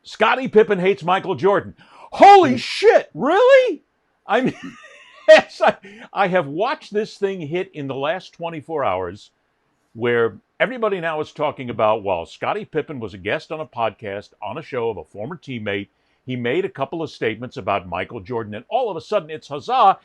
Scottie Pippen hates Michael Jordan. Holy shit, really? I mean, yes, I have watched this thing hit in the last 24 hours where everybody now is talking about, well, Scottie Pippen was a guest on a podcast on a show of a former teammate. He made a couple of statements about Michael Jordan, and all of a sudden it's huzzah.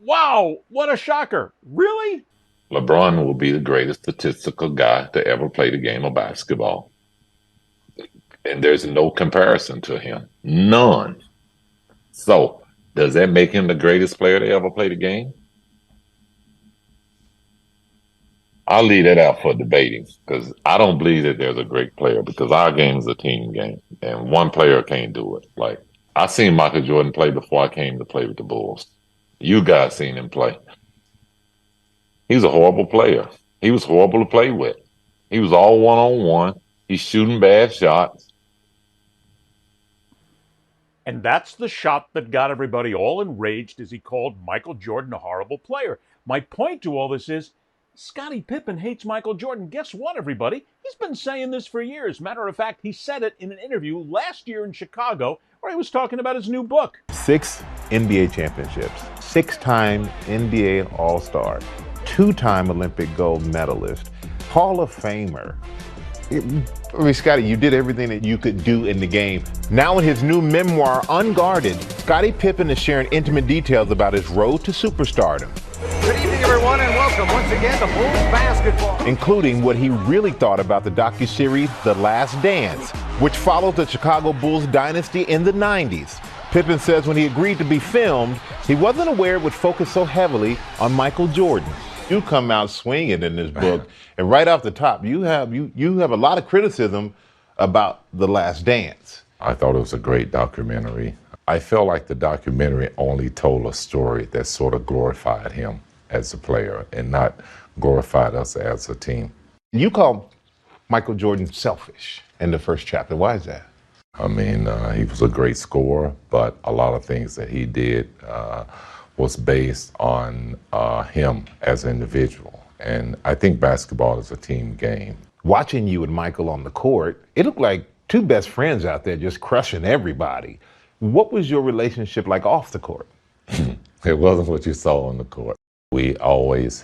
Wow, what a shocker. Really? LeBron will be the greatest statistical guy to ever play the game of basketball. And there's no comparison to him. None. So, does that make him the greatest player to ever play the game? I'll leave that out for debating because I don't believe that there's a great player because our game is a team game and one player can't do it. Like, I seen Michael Jordan play before I came to play with the Bulls. You guys seen him play. He's a horrible player. He was horrible to play with. He was all one-on-one. He's shooting bad shots. And that's the shot that got everybody all enraged as he called Michael Jordan a horrible player. My point to all this is Scottie Pippen hates Michael Jordan. Guess what, everybody? He's been saying this for years. Matter of fact, he said it in an interview last year in Chicago where he was talking about his new book. 6 NBA championships, 6-time NBA All-Star, 2-time Olympic gold medalist, Hall of Famer. I mean, Scottie, you did everything that you could do in the game. Now in his new memoir, Unguarded, Scottie Pippen is sharing intimate details about his road to superstardom. Good evening, everyone, and welcome once again to Bulls Basketball. Including what he really thought about the docuseries The Last Dance, which followed the Chicago Bulls dynasty in the 90s. Pippen says when he agreed to be filmed, he wasn't aware it would focus so heavily on Michael Jordan. You come out swinging in this book, and right off the top, you have a lot of criticism about The Last Dance. I thought it was a great documentary. I felt like the documentary only told a story that sort of glorified him as a player and not glorified us as a team. You call Michael Jordan selfish in the first chapter. Why is that? I mean, he was a great scorer, but a lot of things that he did was based on him as an individual. And I think basketball is a team game. Watching you and Michael on the court, it looked like two best friends out there just crushing everybody. What was your relationship like off the court? It wasn't what you saw on the court. We always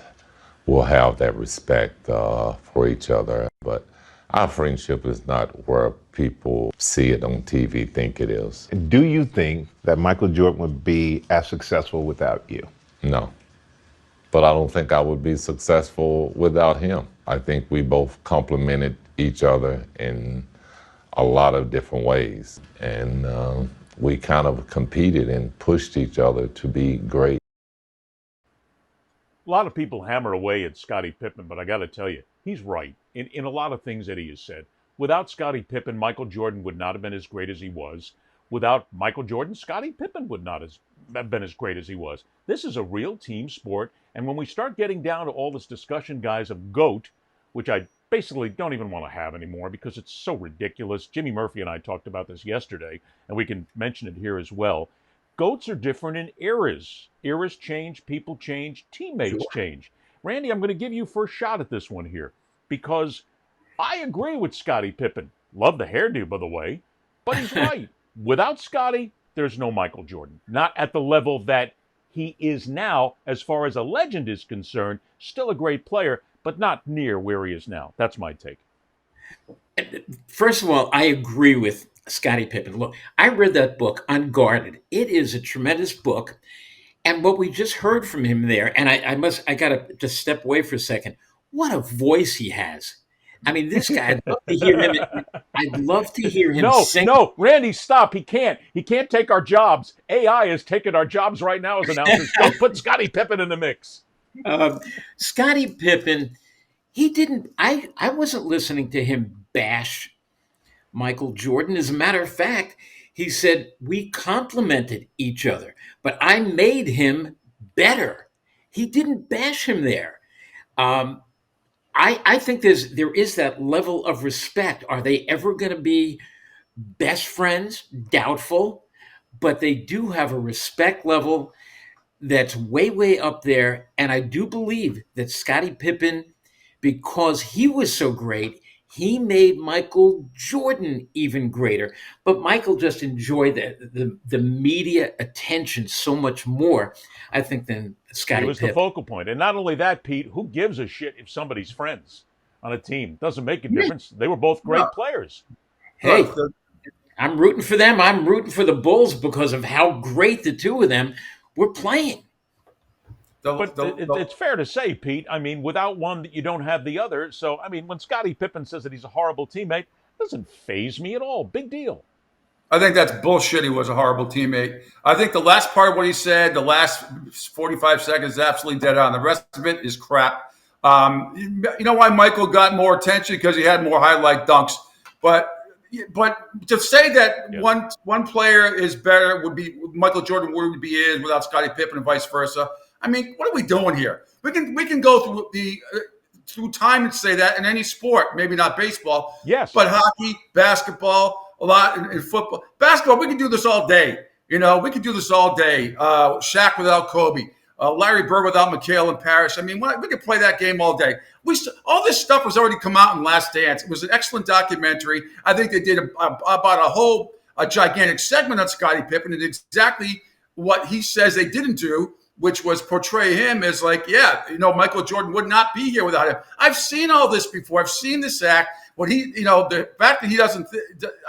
will have that respect for each other, but our friendship is not where people see it on TV think it is. Do you think that Michael Jordan would be as successful without you? No. But I don't think I would be successful without him. I think we both complemented each other in a lot of different ways. And we kind of competed and pushed each other to be great. A lot of people hammer away at Scottie Pippen, but I got to tell you, he's right in a lot of things that he has said. Without Scottie Pippen, Michael Jordan would not have been as great as he was. Without Michael Jordan, Scottie Pippen would not have been as great as he was. This is a real team sport, and when we start getting down to all this discussion, guys, of GOAT, which I basically don't even want to have anymore because it's so ridiculous. Jimmy Murphy and I talked about this yesterday, and we can mention it here as well. GOATs are different in eras. Eras change, people change, teammates change. Randy, I'm going to give you first shot at this one here because I agree with Scottie Pippen. Love the hairdo, by the way, but he's right. Without Scottie, there's no Michael Jordan. Not at the level that he is now, as far as a legend is concerned. Still a great player, but not near where he is now. That's my take. First of all, I agree with Scottie Pippen. Look, I read that book, Unguarded. It is a tremendous book. And what we just heard from him there, and I got to just step away for a second. What a voice he has. I mean, this guy, I'd love to hear him. I'd love to hear him sing. No, Randy, stop. He can't. He can't take our jobs. AI is taking our jobs right now as announcers. Don't put Scottie Pippen in the mix. Scottie Pippen, he didn't, I wasn't listening to him bash Michael Jordan. As a matter of fact, he said, we complemented each other, but I made him better. He didn't bash him there. I think there is that level of respect. Are they ever going to be best friends? Doubtful, but they do have a respect level that's way, way up there. And I do believe that Scottie Pippen, because he was so great, He made Michael Jordan even greater, but Michael just enjoyed the media attention so much more, I think, than He Scottie was the Pippen. focal point. And not only that, Pete, who gives a shit if somebody's friends on a team? Doesn't make a difference. They were both No. great players. Hey, Look, I'm rooting for them. I'm rooting for the Bulls because of how great the two of them were playing. But it's fair to say, Pete, I mean, without one, you don't have the other. So, I mean, when Scottie Pippen says that he's a horrible teammate, it doesn't faze me at all. Big deal. I think that's bullshit. He was a horrible teammate. I think the last part of what he said, the last 45 seconds, is absolutely dead on. The rest of it is crap. You know why Michael got more attention? Because he had more highlight dunks. But to say that one player is better would be Michael Jordan would be is without Scottie Pippen and vice versa. I mean, what are we doing here? We can go through time and say that in any sport, maybe not baseball. Yes. But hockey, basketball, a lot in football. Basketball, we can do this all day. You know, we can do this all day. Shaq without Kobe. Larry Bird without McHale and Parrish. I mean, we could play that game all day. All this stuff was already come out in Last Dance. It was an excellent documentary. I think they did about a gigantic segment on Scottie Pippen and exactly what he says they didn't do, which was portray him as like, yeah, you know, Michael Jordan would not be here without him. I've seen all this before. I've seen this act. What he, you know, the fact that he doesn't,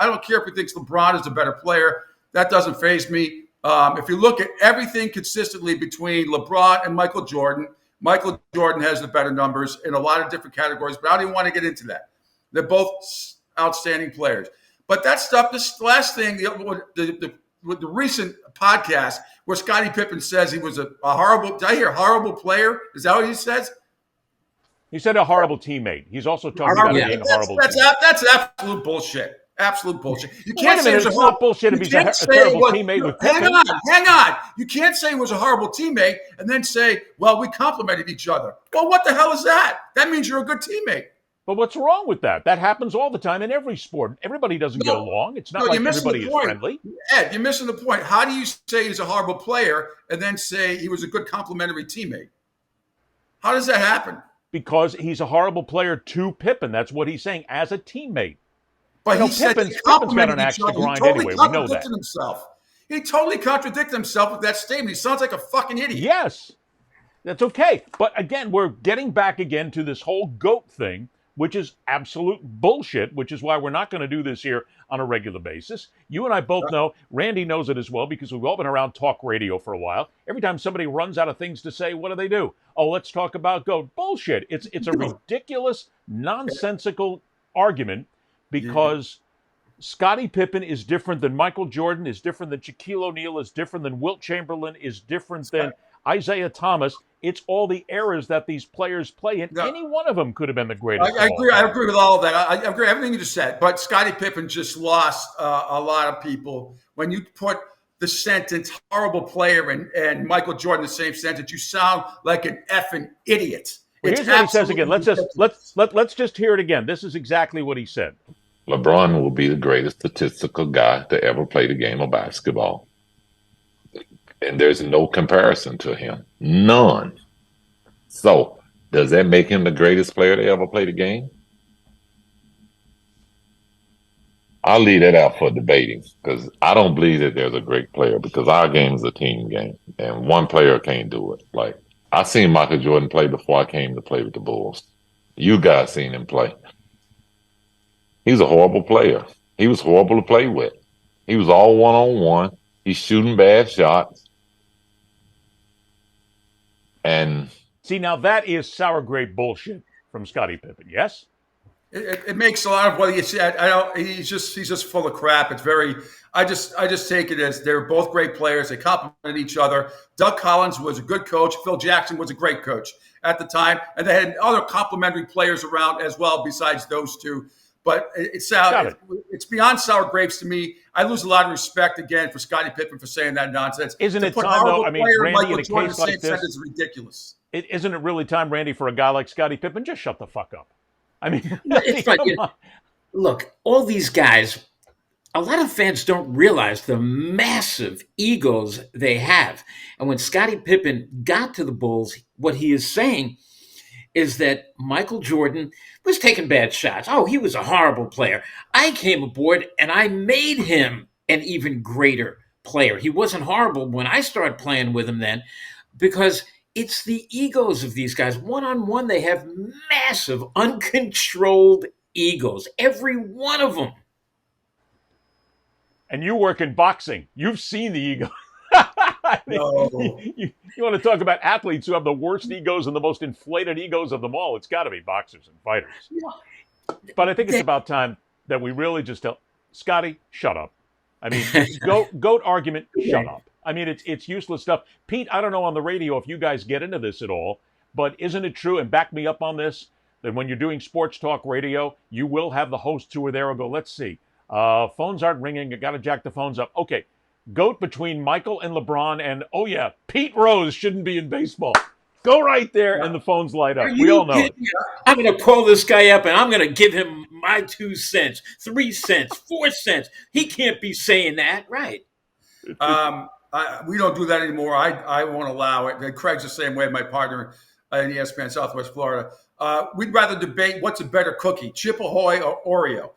I don't care if he thinks LeBron is a better player. That doesn't faze me. If you look at everything consistently between LeBron and Michael Jordan has the better numbers in a lot of different categories, but I don't even want to get into that. They're both outstanding players. But that stuff, this last thing, the recent podcast where Scottie Pippen says he was a horrible, did I hear horrible player? Is that what he says? He said a horrible teammate. He's also talking about being a horrible teammate. That's absolute bullshit. Absolute bullshit. You can't say it's not bullshit if he's a terrible teammate with Pippen. Hang on. You can't say he was a horrible teammate and then say, well, we complimented each other. Well, what the hell is that? That means you're a good teammate. But what's wrong with that? That happens all the time in every sport. Everybody doesn't get along. It's not like everybody is friendly. Ed, you're missing the point. How do you say he's a horrible player and then say he was a good complimentary teammate? How does that happen? Because he's a horrible player to Pippen. That's what he's saying as a teammate. But he Pippen's got an axe to grind anyway. We know that. He totally contradicted himself with that statement. He sounds like a fucking idiot. Yes, that's okay. But again, we're getting back again to this whole GOAT thing, which is absolute bullshit, which is why we're not going to do this here on a regular basis. You and I both know, Randy knows it as well, because we've all been around talk radio for a while. Every time somebody runs out of things to say, what do? Oh, let's talk about GOAT. Bullshit. It's a ridiculous, nonsensical argument because Scottie Pippen is different than Michael Jordan, is different than Shaquille O'Neal, is different than Wilt Chamberlain, is different than Isaiah Thomas. It's all the eras that these players play, and any one of them could have been the greatest. I agree. I agree with all of that. I agree with everything you just said. But Scottie Pippen just lost a lot of people. When you put the sentence "horrible player" and Michael Jordan in the same sentence, you sound like an effing idiot. Well, here's what he says again. Let's just hear it again. This is exactly what he said. LeBron will be the greatest statistical guy to ever play the game of basketball. And there's no comparison to him. None. So, does that make him the greatest player to ever play the game? I'll leave that out for debating because I don't believe that there's a great player because our game is a team game and one player can't do it. Like, I seen Michael Jordan play before I came to play with the Bulls. You guys seen him play. He's a horrible player. He was horrible to play with. He was all one-on-one. He's shooting bad shots. And see, now that is sour grape bullshit from Scottie Pippen, yes? It makes a lot of what he said. He's just full of crap. It's very. I just take it as they're both great players. They complement each other. Doug Collins was a good coach. Phil Jackson was a great coach at the time, and they had other complementary players around as well besides those two. But it's beyond sour grapes to me. I lose a lot of respect again for Scottie Pippen for saying that nonsense. Isn't it time though? I mean, Randy, in a case like this, is ridiculous. Isn't it really time, Randy, for a guy like Scottie Pippen? Just shut the fuck up. I mean, look, all these guys. A lot of fans don't realize the massive egos they have, and when Scottie Pippen got to the Bulls, what he is saying is that Michael Jordan was taking bad shots. Oh, he was a horrible player. I came aboard and I made him an even greater player. He wasn't horrible when I started playing with him then, because it's the egos of these guys. One on one, they have massive, uncontrolled egos, every one of them. And you work in boxing. You've seen the ego. No. You want to talk about athletes who have the worst egos and the most inflated egos of them all? It's got to be boxers and fighters. But I think it's about time that we really just tell Scotty, shut up. I mean, goat argument, shut up. I mean, it's useless stuff. Pete, I don't know on the radio if you guys get into this at all, but isn't it true, and back me up on this, that when you're doing sports talk radio, you will have the hosts who are there and go, let's see, phones aren't ringing, I got to jack the phones up. Okay, goat between Michael and LeBron, and oh yeah, Pete Rose shouldn't be in baseball. Go right there, and the phones light up. We all know it. I'm going to call this guy up, and I'm going to give him my 2 cents, 3 cents, 4 cents. He can't be saying that, right? We don't do that anymore. I won't allow it. And Craig's the same way, my partner in ESPN Southwest Florida. We'd rather debate what's a better cookie, Chip Ahoy or Oreo.